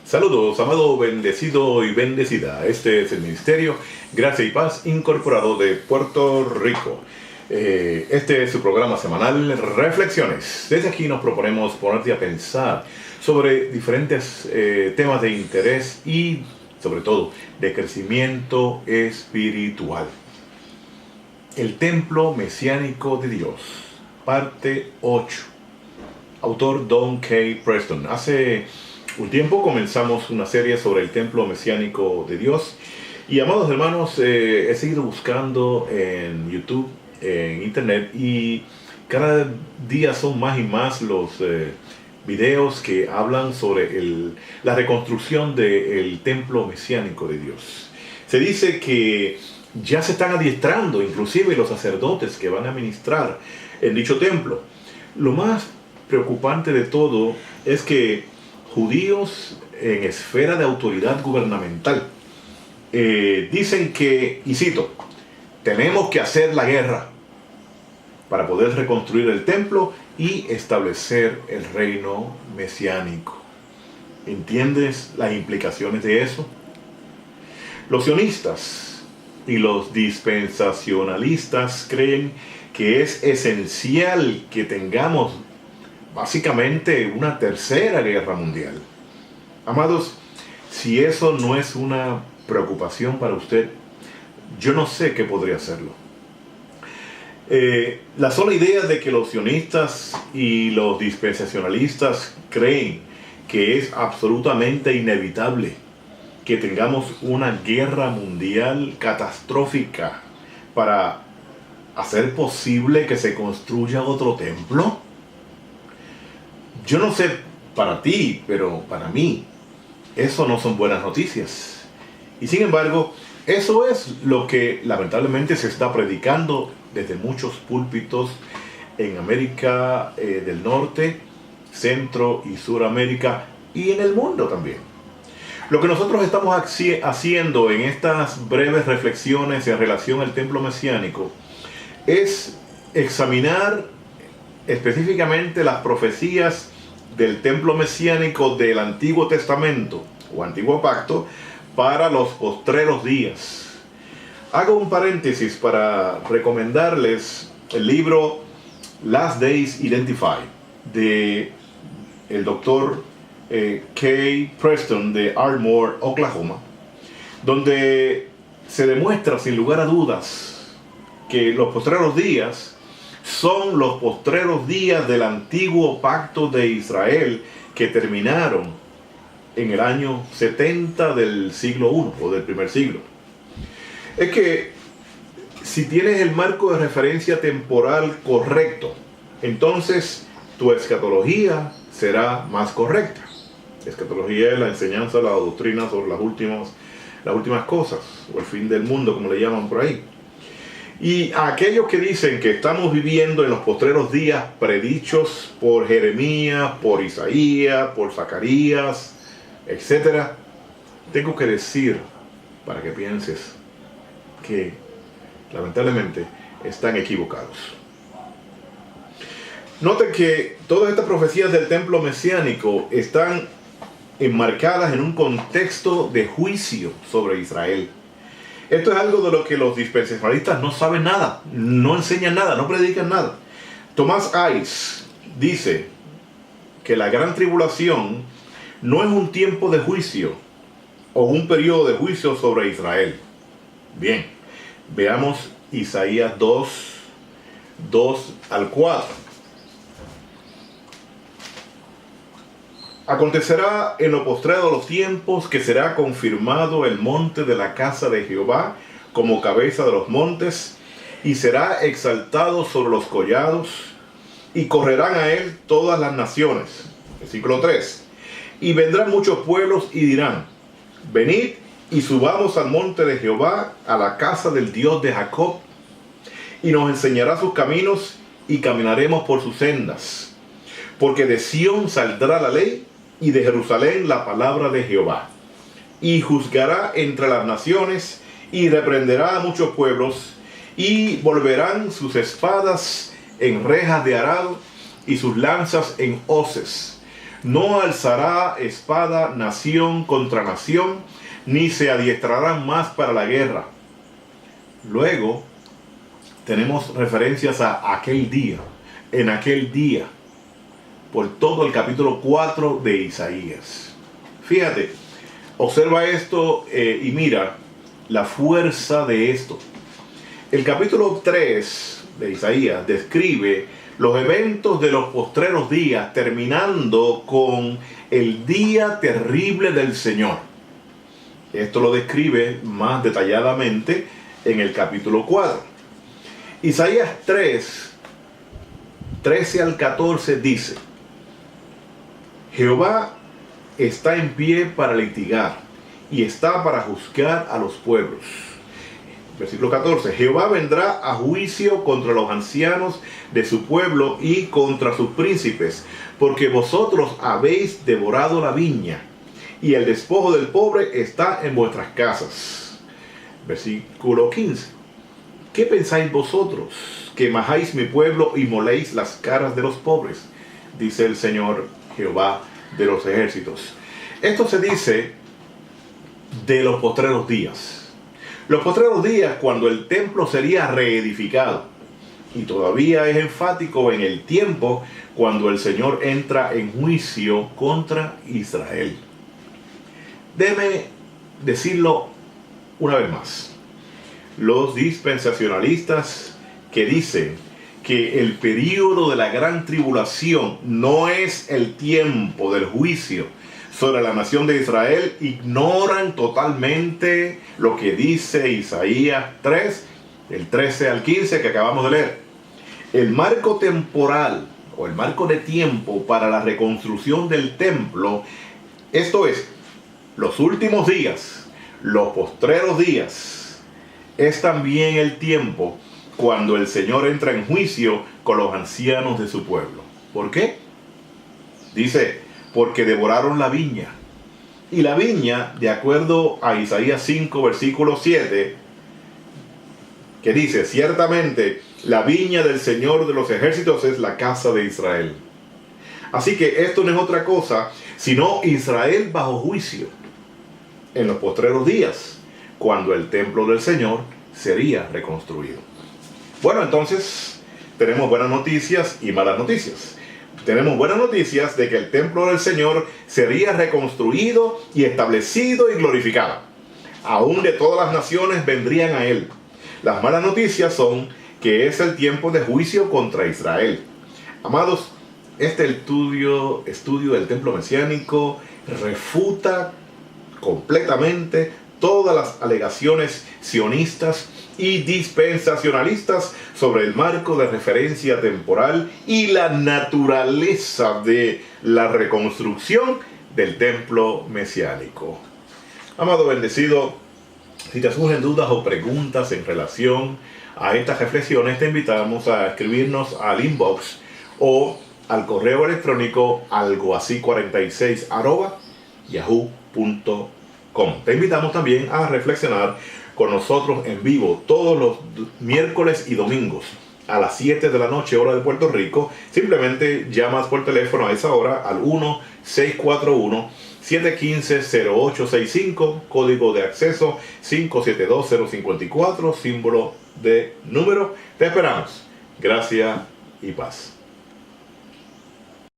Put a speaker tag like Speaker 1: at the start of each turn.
Speaker 1: Saludos, amado, bendecido y bendecida. Este es el Ministerio Gracia y Paz Incorporado de Puerto Rico. Este es su programa semanal, Reflexiones. Desde aquí nos proponemos ponerte a pensar sobre diferentes temas de interés y, sobre todo, de crecimiento espiritual. El Templo Mesiánico de Dios, parte 8. Autor Don K. Preston. Hace un tiempo comenzamos una serie sobre el Templo Mesiánico de Dios. Y, amados hermanos, he seguido buscando en YouTube, en Internet, y cada día son más y más los videos que hablan sobre la reconstrucción del Templo Mesiánico de Dios. Se dice que ya se están adiestrando, inclusive los sacerdotes que van a ministrar en dicho templo. Lo más preocupante de todo es que judíos en esfera de autoridad gubernamental dicen que, y cito, tenemos que hacer la guerra para poder reconstruir el templo y establecer el reino mesiánico. ¿Entiendes las implicaciones de eso? Los sionistas y los dispensacionalistas creen que es esencial que tengamos básicamente una tercera guerra mundial. Amados, si eso no es una preocupación para usted, yo no sé qué podría hacerlo. La sola idea de que los sionistas y los dispensacionalistas creen que es absolutamente inevitable que tengamos una guerra mundial catastrófica para hacer posible que se construya otro templo. Yo no sé para ti, pero para mí, eso no son buenas noticias. Y sin embargo, eso es lo que lamentablemente se está predicando desde muchos púlpitos en América del Norte, Centro y Suramérica, y en el mundo también. Lo que nosotros estamos haciendo en estas breves reflexiones en relación al templo mesiánico es examinar específicamente las profecías del templo mesiánico del Antiguo Testamento o Antiguo Pacto para los postreros días. Hago un paréntesis para recomendarles el libro Last Days Identified de el doctor K. Preston de Ardmore, Oklahoma, donde se demuestra sin lugar a dudas que los postreros días son los postreros días del antiguo pacto de Israel que terminaron en el año 70 del siglo I o del primer siglo. Es que si tienes el marco de referencia temporal correcto, entonces tu escatología será más correcta. Escatología es la enseñanza, la doctrina sobre las últimas cosas, o el fin del mundo, como le llaman por ahí. Y a aquellos que dicen que estamos viviendo en los postreros días predichos por Jeremías, por Isaías, por Zacarías, etc., tengo que decir, para que pienses, que lamentablemente están equivocados. Noten que todas estas profecías del templo mesiánico están enmarcadas en un contexto de juicio sobre Israel. Esto es algo de lo que los dispensacionalistas no saben nada, no enseñan nada, no predican nada. Tomás Ice dice que la gran tribulación no es un tiempo de juicio o un periodo de juicio sobre Israel. Bien, veamos Isaías 2 al 4. Acontecerá en lo postrero de los tiempos que será confirmado el monte de la casa de Jehová como cabeza de los montes, y será exaltado sobre los collados, y correrán a él todas las naciones. Versículo 3. Y vendrán muchos pueblos y dirán: venid y subamos al monte de Jehová, a la casa del Dios de Jacob, y nos enseñará sus caminos, y caminaremos por sus sendas. Porque de Sión saldrá la ley, y de Jerusalén la palabra de Jehová. Y juzgará entre las naciones, y reprenderá a muchos pueblos, y volverán sus espadas en rejas de arado, y sus lanzas en hoces. No alzará espada nación contra nación, ni se adiestrarán más para la guerra. Luego tenemos referencias a aquel día, en aquel día, por todo el capítulo 4 de Isaías. Fíjate, observa esto y mira la fuerza de esto. El capítulo 3 de Isaías describe los eventos de los postreros días, terminando con el día terrible del Señor. Esto lo describe más detalladamente en el capítulo 4. Isaías 3, 13 al 14 dice: Jehová está en pie para litigar y está para juzgar a los pueblos. Versículo 14. Jehová vendrá a juicio contra los ancianos de su pueblo y contra sus príncipes, porque vosotros habéis devorado la viña, y el despojo del pobre está en vuestras casas. Versículo 15. ¿Qué pensáis vosotros, que majáis mi pueblo y moléis las caras de los pobres? Dice el Señor Jehová de los ejércitos. Esto se dice de los postreros días. Los postreros días, cuando el templo sería reedificado. Y todavía es enfático en el tiempo cuando el Señor entra en juicio contra Israel. Déjeme decirlo una vez más. Los dispensacionalistas que dicen que el período de la gran tribulación no es el tiempo del juicio sobre la nación de Israel, ignoran totalmente lo que dice Isaías 3, del 13 al 15 que acabamos de leer. El marco temporal o el marco de tiempo para la reconstrucción del templo, esto es, los últimos días, los postreros días, es también el tiempo cuando el Señor entra en juicio con los ancianos de su pueblo. ¿Por qué? Dice, porque devoraron la viña. Y la viña, de acuerdo a Isaías 5, versículo 7, que dice, ciertamente la viña del Señor de los ejércitos es la casa de Israel. Así que esto no es otra cosa, sino Israel bajo juicio en los postreros días, cuando el templo del Señor sería reconstruido. Bueno, entonces tenemos buenas noticias y malas noticias. Tenemos buenas noticias de que el templo del Señor sería reconstruido y establecido y glorificado. Aún de todas las naciones vendrían a él. Las malas noticias son que es el tiempo de juicio contra Israel. Amados, este estudio del templo mesiánico refuta completamente todas las alegaciones sionistas y dispensacionalistas sobre el marco de referencia temporal y la naturaleza de la reconstrucción del templo mesiánico. Amado bendecido, si te surgen dudas o preguntas en relación a estas reflexiones, te invitamos a escribirnos al inbox o al correo electrónico algoasí46@yahoo.com. Te invitamos también a reflexionar con nosotros en vivo todos los miércoles y domingos a las 7 de la noche, hora de Puerto Rico. Simplemente llamas por teléfono a esa hora al 1-641-715-0865, código de acceso 572054, símbolo de número. Te esperamos. Gracias y paz.